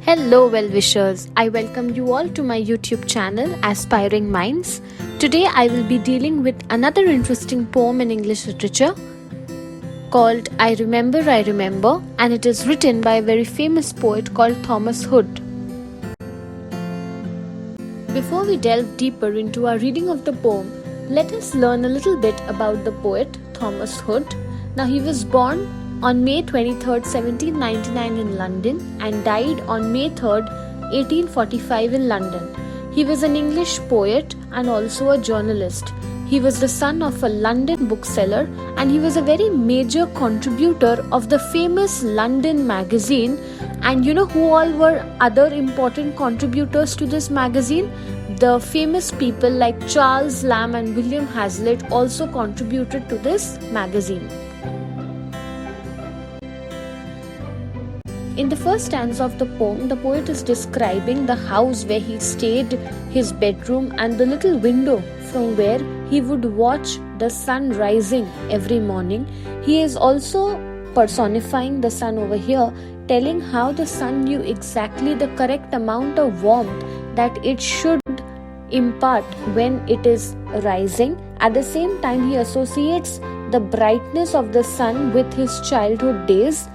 Hello well-wishers, I welcome you all to my YouTube channel Aspiring Minds. Today I will be dealing with another interesting poem in English literature called I Remember, and it is written by a very famous poet called Thomas Hood. Before we delve deeper into our reading of the poem, let us learn a little bit about the poet Thomas Hood. Now he was born on May 23, 1799 in London and died on May 3, 1845 in London. He was an English poet and also a journalist. He was the son of a London bookseller and he was a very major contributor of the famous London magazine. And you know who all were other important contributors to this magazine? The famous people like Charles Lamb and William Hazlitt also contributed to this magazine. In the first stanza of the poem, the poet is describing the house where he stayed, his bedroom, and the little window from where he would watch the sun rising every morning. He is also personifying the sun over here, telling how the sun knew exactly the correct amount of warmth that it should impart when it is rising. At the same time, he associates the brightness of the sun with his childhood days.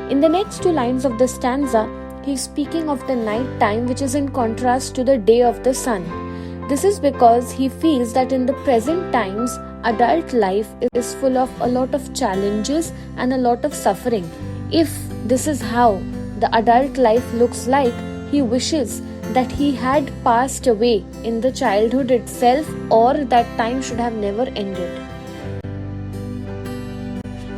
In the next two lines of the stanza, he is speaking of the night time, which is in contrast to the day of the sun. This is because he feels that in the present times, adult life is full of a lot of challenges and a lot of suffering. If this is how the adult life looks like, he wishes that he had passed away in the childhood itself, or that time should have never ended.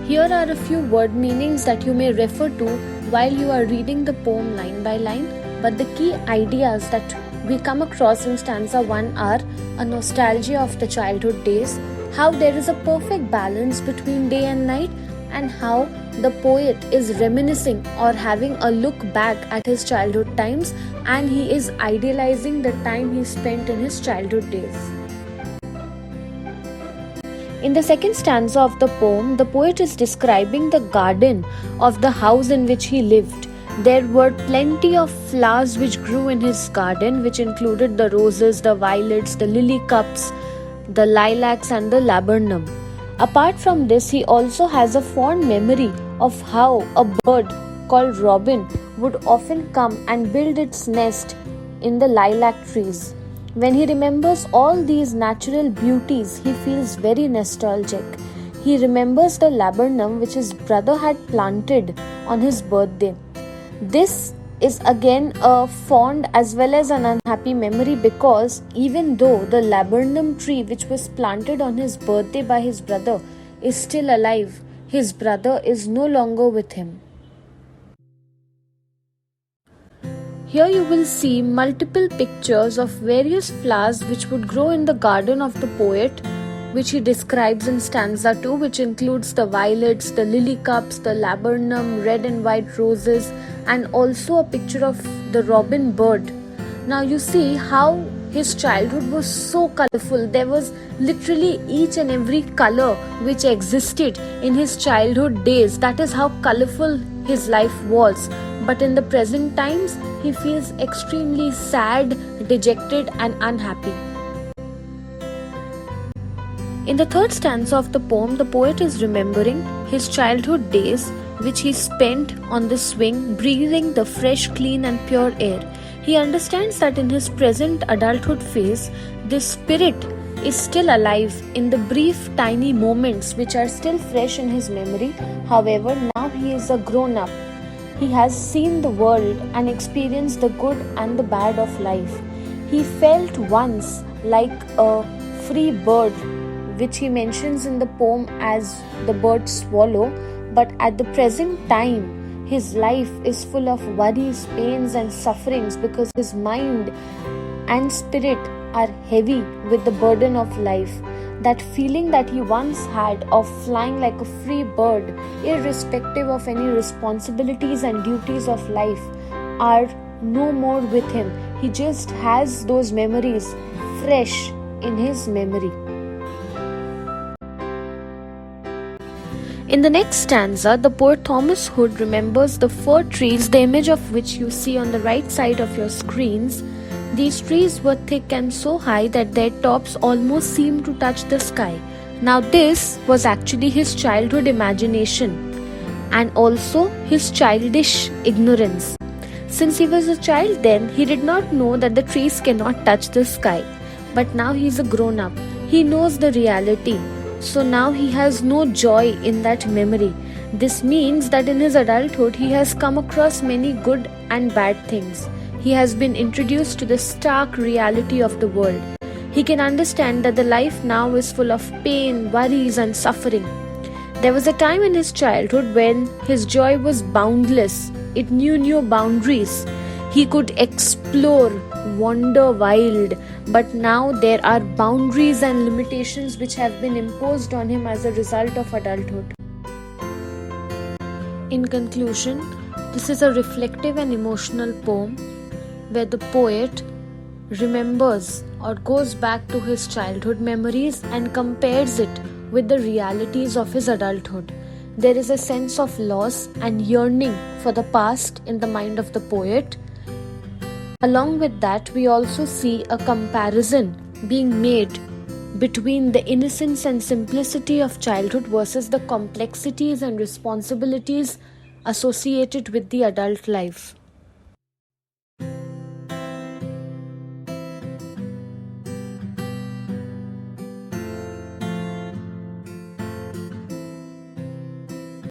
Here are a few word meanings that you may refer to while you are reading the poem line by line, but the key ideas that we come across in stanza 1 are a nostalgia of the childhood days, how there is a perfect balance between day and night, and how the poet is reminiscing or having a look back at his childhood times, and he is idealizing the time he spent in his childhood days. In the second stanza of the poem, the poet is describing the garden of the house in which he lived. There were plenty of flowers which grew in his garden, which included the roses, the violets, the lily cups, the lilacs, and the laburnum. Apart from this, he also has a fond memory of how a bird called robin would often come and build its nest in the lilac trees. When he remembers all these natural beauties, he feels very nostalgic. He remembers the laburnum which his brother had planted on his birthday. This is again a fond as well as an unhappy memory, because even though the laburnum tree which was planted on his birthday by his brother is still alive, his brother is no longer with him. Here you will see multiple pictures of various flowers which would grow in the garden of the poet, which he describes in stanza 2, which includes the violets, the lily cups, the laburnum, red and white roses, and also a picture of the robin bird. Now you see how his childhood was so colorful. There was literally each and every color which existed in his childhood days. That is how colorful his life was. But in the present times, he feels extremely sad, dejected, and unhappy. In the third stanza of the poem, the poet is remembering his childhood days which he spent on the swing, breathing the fresh, clean, and pure air. He understands that in his present adulthood phase, this spirit is still alive in the brief, tiny moments which are still fresh in his memory. However, now he is a grown-up. He has seen the world and experienced the good and the bad of life. He felt once like a free bird, which he mentions in the poem as the bird swallow, but at the present time, his life is full of worries, pains, and sufferings because his mind and spirit are heavy with the burden of life. That feeling that he once had of flying like a free bird, irrespective of any responsibilities and duties of life, are no more with him. He just has those memories fresh in his memory. In the next stanza, the poet Thomas Hood remembers the fir trees, the image of which you see on the right side of your screens. These trees were thick and so high that their tops almost seemed to touch the sky. Now this was actually his childhood imagination and also his childish ignorance. Since he was a child then, he did not know that the trees cannot touch the sky. But now he is a grown-up. He knows the reality. So now he has no joy in that memory. This means that in his adulthood he has come across many good and bad things. He has been introduced to the stark reality of the world. He can understand that the life now is full of pain, worries and suffering. There was a time in his childhood when his joy was boundless. It knew no boundaries. He could explore, wander wild, but now there are boundaries and limitations which have been imposed on him as a result of adulthood. In conclusion, this is a reflective and emotional poem where the poet remembers or goes back to his childhood memories and compares it with the realities of his adulthood. There is a sense of loss and yearning for the past in the mind of the poet. Along with that, we also see a comparison being made between the innocence and simplicity of childhood versus the complexities and responsibilities associated with the adult life.